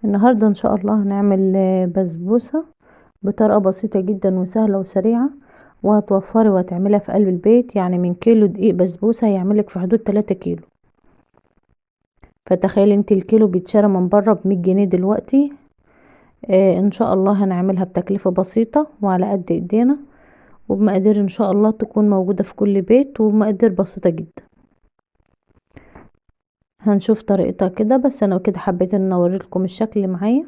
النهاردة ان شاء الله هنعمل بسبوسة بطريقة بسيطة جدا وسهلة وسريعة، وهتوفري وهتعملها في قلب البيت. يعني من كيلو دقيق بسبوسة هيعملك في حدود 3 كيلو. فتخيلي انت الكيلو بيتشرى من بره ب100 جنيه دلوقتي. ان شاء الله هنعملها بتكلفة بسيطة وعلى قد ايدينا، وبمقادير ان شاء الله تكون موجودة في كل بيت، وبمقادير بسيطة جدا. هنشوف طريقتها كده، بس انا كده حبيت ان اوريلكم الشكل اللي معايا.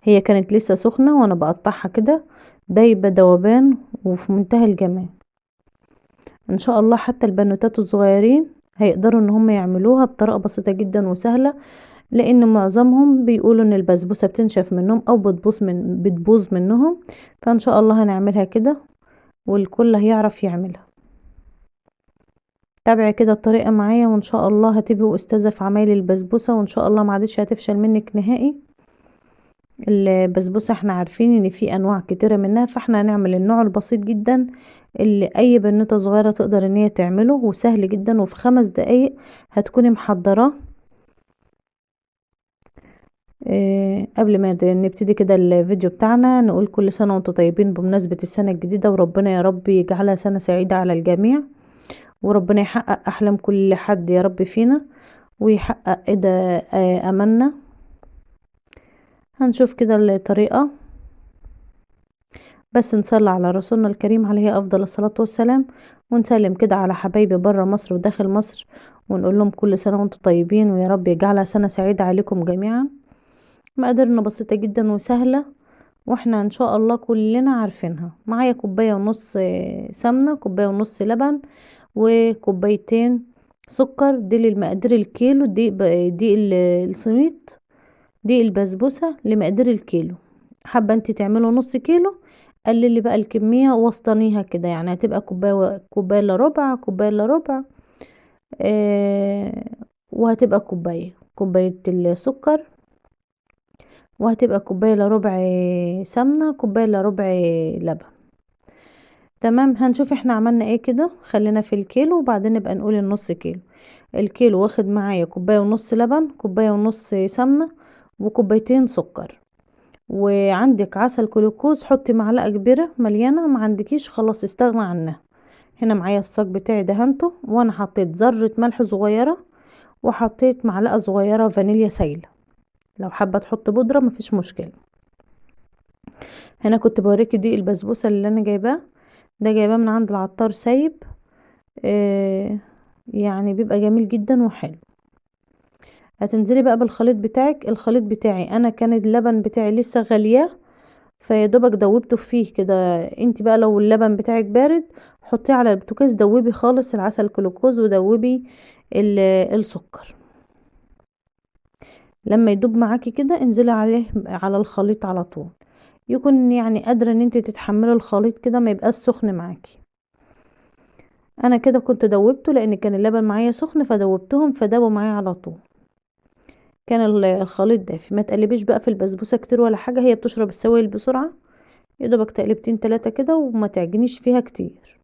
هي كانت لسه سخنة وانا بقطعها كده، دايبة دوبان وفي منتهى الجمال. ان شاء الله حتى البنوتات الصغيرين هيقدروا ان هم يعملوها بطريقة بسيطة جدا وسهلة، لان معظمهم بيقولوا ان البسبوسة بتنشف منهم او بتبوظ منهم. فان شاء الله هنعملها كده والكل هيعرف يعملها. تابعي كده الطريقة معايا وان شاء الله هتبقوا استاذة في عمايل البسبوسة، وان شاء الله معادش هتفشل منك نهائي. البسبوسة احنا عارفين ان في انواع كتيرة منها، فاحنا هنعمل النوع البسيط جدا اللي اي بنوتة صغيرة تقدر ان هي تعمله، وسهل جدا وفي 5 دقايق هتكوني محضراه. قبل ما نبتدي كده الفيديو بتاعنا، نقول كل سنة وانتم طيبين بمناسبة السنة الجديدة، وربنا يا رب يجعلها سنة سعيدة على الجميع، وربنا يحقق احلام كل حد يا رب فينا، ويحقق ايه املنا. هنشوف كده الطريقة، بس نصلي على رسولنا الكريم عليه افضل الصلاة والسلام، ونسلم كده على حبايبي برا مصر وداخل مصر، ونقول لهم كل سنة وانتم طيبين، ويا رب يجعلها سنة سعيدة عليكم جميعا. مقاديرنا بسيطة جدا وسهلة، واحنا ان شاء الله كلنا عارفينها. معايا كوباية ونص سمنة، كوباية ونص لبن، وكوبايتين سكر. دي للمقادير الكيلو، دي السميط، دي البسبوسة لمقدار الكيلو. حابة انت تعملوا نص كيلو، قللي بقى الكمية وسطنيها كده، يعني هتبقى كوباية الا ربع، كوباية الا ربع. آه وهتبقى كوباية السكر، وهتبقى كوباية الا ربع سمنة، كوباية الا ربع لبن. تمام. هنشوف احنا عملنا ايه كده. خلينا في الكيلو وبعدين نبقى نقول النص كيلو. الكيلو واخد معايا كوباية ونص لبن، كوباية ونص سمنة، وكوبايتين سكر. وعندك عسل كلوكوز حطي معلقة كبيرة مليانة، ما عندكيش خلاص استغنى عنها. هنا معايا الصاج بتاعي دهنته، وانا حطيت ذرة ملح صغيرة، وحطيت معلقة صغيرة فانيليا سايلة. لو حابة تحط بودرة مفيش مشكلة. هنا كنت بوريكي دي البسبوسة اللي انا جايباه، ده جايباه من عند العطار سايب. آه يعني بيبقى جميل جدا وحلو. هتنزلي بقى بالخليط بتاعك. الخليط بتاعي انا كان اللبن بتاعي لسه غلياه، فيا دوبك دوبته فيه كده. انت بقى لو اللبن بتاعك بارد حطيه على البوتاجاز، دوبي خالص العسل كلوكوز ودوبي السكر. لما يدوب معاكي كده انزلي عليه على الخليط على طول، يكون يعني قادرة ان انت تتحملي الخليط كده، ما يبقاش سخن معاكي. انا كده كنت دوبته لان كان اللبن معايا سخن، فدوبتهم فدابوا معايا على طول. كان الخليط دافي. ما تقلبيش بقى في البسبوسة كتير ولا حاجة، هي بتشرب السوائل بسرعة. يا دوبك تقلبتين 3 كده، وما تعجنيش فيها كتير.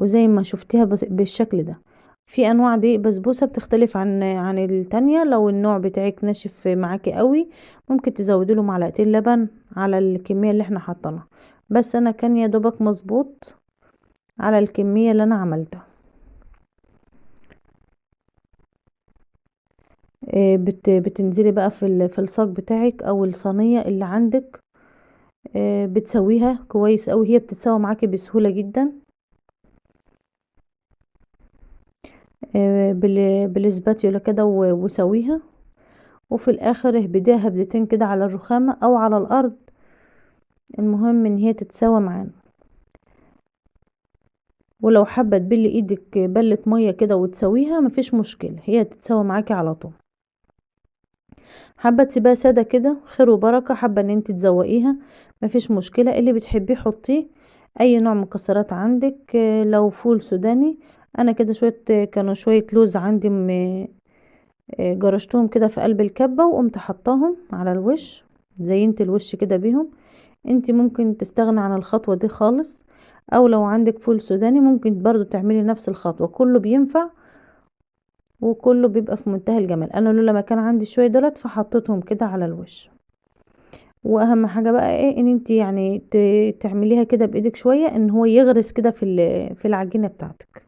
وزي ما شفتيها بالشكل ده. في انواع دي بسبوسة بتختلف عن التانية. لو النوع بتاعك ناشف معاكي قوي، ممكن تزودي له معلقتين لبن على الكمية اللي احنا حطيناها. بس انا كان يا دوبك مظبوط على الكمية اللي انا عملتها. بتنزلي بقى في الصاج بتاعك او الصينية اللي عندك. بتسويها كويس قوي، هي بتتسوى معاكي بسهولة جدا. بالاسباتيولا كده وسويها. وفي الاخر اهبديها هبدتين كده على الرخامة او على الارض، المهم ان هي تتساوى معانا. ولو حابة تبلي ايدك بلة مية كده وتسويها مفيش مشكلة، هي تتساوى معاكي على طول. حابة تسيبها سادة كده خير وبركة، حابة ان انت تزوقيها مفيش مشكلة. اللي بتحبيه حطيه، اي نوع مكسرات عندك. لو فول سوداني، انا كده كانوا شوية لوز عندي جرشتهم كده في قلب الكبة، وقمت حطاهم على الوش، زينت الوش كده بيهم. انت ممكن تستغنى عن الخطوة دي خالص، او لو عندك فول سوداني ممكن برضو تعملي نفس الخطوة، كله بينفع. وكله بيبقى في منتهى الجمال. انا لولا ما كان عندي شويه دولت فحطيتهم كده على الوش. واهم حاجه بقى ايه، ان انت يعني تعمليها كده بايدك شويه، ان هو يغرس كده في العجينه بتاعتك.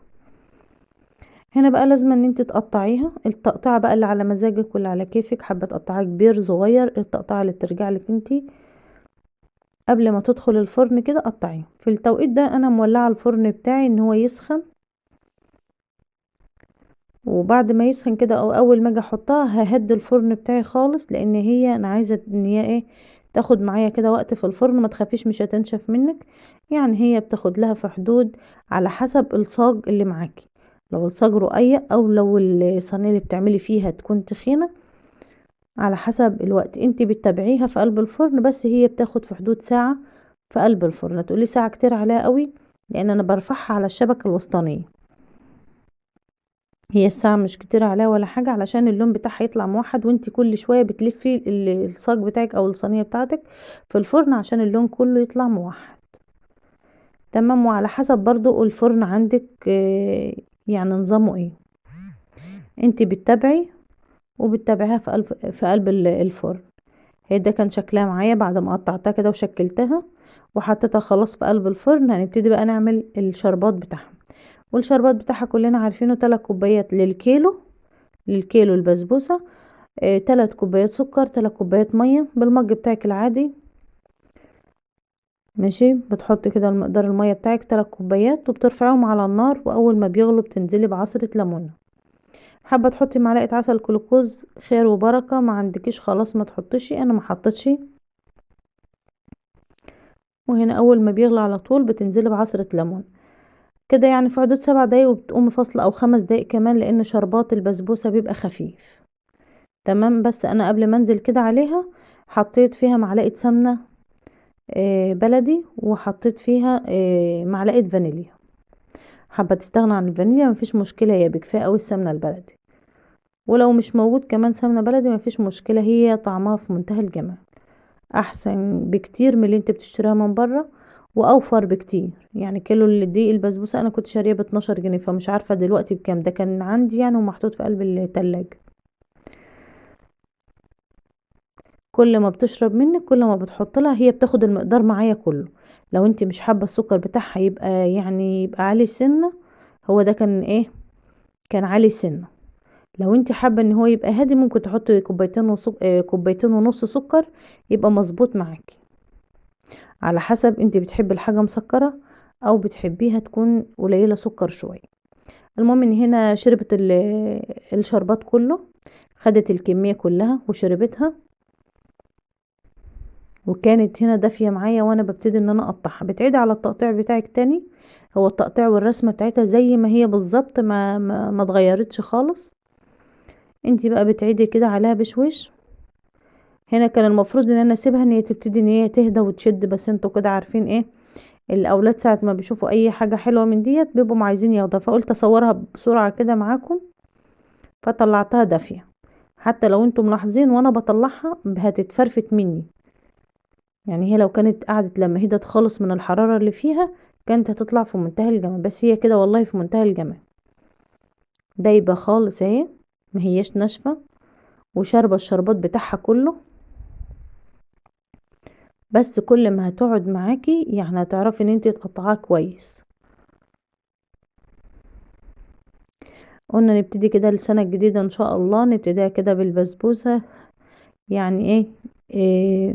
هنا بقى لازم ان انت تقطعيها التقطيعه بقى اللي على مزاجك واللي على كيفك، حابه تقطعها كبير صغير، التقطيعه اللي ترجع لك انت. قبل ما تدخل الفرن كده قطعيه. في التوقيت ده انا مولعه الفرن بتاعي ان هو يسخن، وبعد ما يسخن كده او اول ما اجي احطها ههدي الفرن بتاعي خالص، لان هي انا عايزه ان هي ايه، تاخد معايا كده وقت في الفرن. ما تخافيش مش هتنشف منك، يعني هي بتاخد لها في حدود على حسب الصاج اللي معاكي. لو الصاج رقيق او لو الصينيه اللي بتعملي فيها تكون تخينه، على حسب الوقت انت بتتابعيها في قلب الفرن. بس هي بتاخد في حدود ساعه في قلب الفرن. تقولي ساعه كتير عليها قوي، لان انا برفعها على الشبكه الوسطانيه. هي الساعة مش كتير عليها ولا حاجة، علشان اللون بتاعها يطلع موحد، وانتي كل شوية بتلفي الصاج بتاعك او الصينية بتاعتك في الفرن عشان اللون كله يطلع موحد. تمام. وعلى حسب برضو الفرن عندك يعني نظامه ايه، انتي بتتابعي وبتتابعيها في قلب الفرن. هي ده كان شكلها معايا بعد ما قطعتها كده وشكلتها وحطيتها خلاص في قلب الفرن. هنبتدي بقى نعمل الشربات بتاعها. والشربات بتاعها كلنا عارفينه 3 كوبايات للكيلو البسبوسة. 3 كوبايات سكر، 3 كوبايات مية بالمج بتاعك العادي. ماشي. بتحطي كده المقدار المية بتاعك 3 كوبايات وبترفعيهم على النار، واول ما بيغلوا بتنزلي بعصرة ليمونة. حابة تحطي معلقة عسل جلوكوز خير وبركة، ما عندكيش خلاص ما تحطيش، انا ما حطيتش. وهنا اول ما بيغلى على طول بتنزلي بعصرة ليمون كده، يعني في حدود 7 دقايق، وبتقومي فاصلة او 5 دقايق كمان، لان شربات البسبوسة بيبقى خفيف. تمام. بس انا قبل ما انزل كده عليها حطيت فيها معلقة سمنة بلدي، وحطيت فيها معلقة فانيليا. حابة تستغنى عن الفانيليا مفيش مشكلة، هي بكفاية اوي السمنة البلدي. ولو مش موجود كمان سمنة بلدي مفيش مشكلة، هي طعمها في منتهى الجمال، احسن بكتير من اللي انت بتشتريها من بره، واوفر بكتير. يعني كيلو الدقيق البسبوسة انا كنت شاريه ب12 جنيه، فمش عارفة دلوقتي بكام. ده كان عندي يعني ومحطوط في قلب التلاجة. كل ما بتشرب منك كل ما بتحط لها، هي بتاخد المقدار معايا كله. لو انت مش حابه السكر بتاعها يبقى عالي سنه، هو ده كان ايه، كان عالي سنه. لو انت حابه ان هو يبقى هادي ممكن تحطي كوبايتين ونص سكر، يبقى مظبوط معاكي. على حسب انت بتحبي الحاجه مسكره او بتحبيها تكون قليله سكر شويه. المهم ان هنا شربت الشربات كله، خدت الكميه كلها وشربتها، وكانت هنا دافية معايا. وانا ببتدي ان انا اقطعها، بتعيدي على التقطيع بتاعك تاني. هو التقطيع والرسمة بتاعتها زي ما هي بالظبط، ما اتغيرتش خالص. انتي بقى بتعيدي كده عليها بشويش. هنا كان المفروض ان انا اسيبها ان هي تبتدي ان هي تهدى وتشد، بس انتوا كده عارفين ايه، الاولاد ساعة ما بيشوفوا اي حاجة حلوة من ديت بيبقوا عايزين ياخدوها، فقلت اصورها بسرعة كده معاكم. فطلعتها دافية. حتى لو انتوا ملاحظين وانا بطلعها هتتفرفت مني، يعني هي لو كانت قعدت لما هدت خالص من الحرارة اللي فيها كانت هتطلع في منتهى الجمال. بس هي كده والله في منتهى الجمال، دايبة خالص اهي، ما هيش ناشفة، وشاربة الشربات بتاعها كله. بس كل ما هتقعد معاكي يعني هتعرفي ان انتي تقطعها كويس. قلنا نبتدي كده السنة الجديدة ان شاء الله، نبتديها كده بالبسبوسة. يعني إيه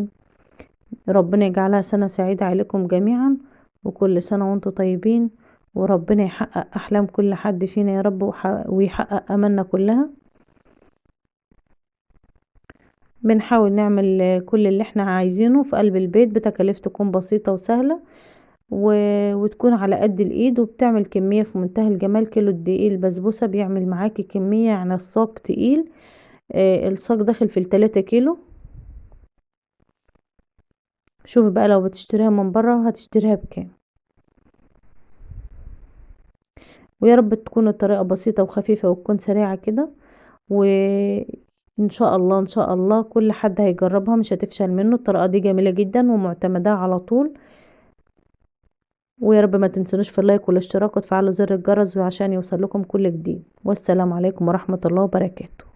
ربنا يجعلها سنة سعيدة عليكم جميعا، وكل سنة وانتم طيبين، وربنا يحقق أحلام كل حد فينا يا رب، ويحقق أملنا كلها. بنحاول نعمل كل اللي احنا عايزينه في قلب البيت بتكاليف تكون بسيطة وسهلة، وتكون على قد الإيد، وبتعمل كمية في منتهى الجمال. كيلو الدقيق البسبوسة بيعمل معاكي كمية، يعني الصاج تقيل. الصاج داخل في ال3 كيلو. شوفي بقى لو بتشتريها من بره هتشتريها بكام. ويا رب تكون الطريقة بسيطة وخفيفة وتكون سريعة كده، وإن شاء الله إن شاء الله كل حد هيجربها مش هتفشل منه. الطريقة دي جميلة جدا ومعتمدة على طول. ويا رب ما تنسونوش في اللايك والاشتراك وتفعلوا زر الجرس عشان يوصل لكم كل جديد. والسلام عليكم ورحمة الله وبركاته.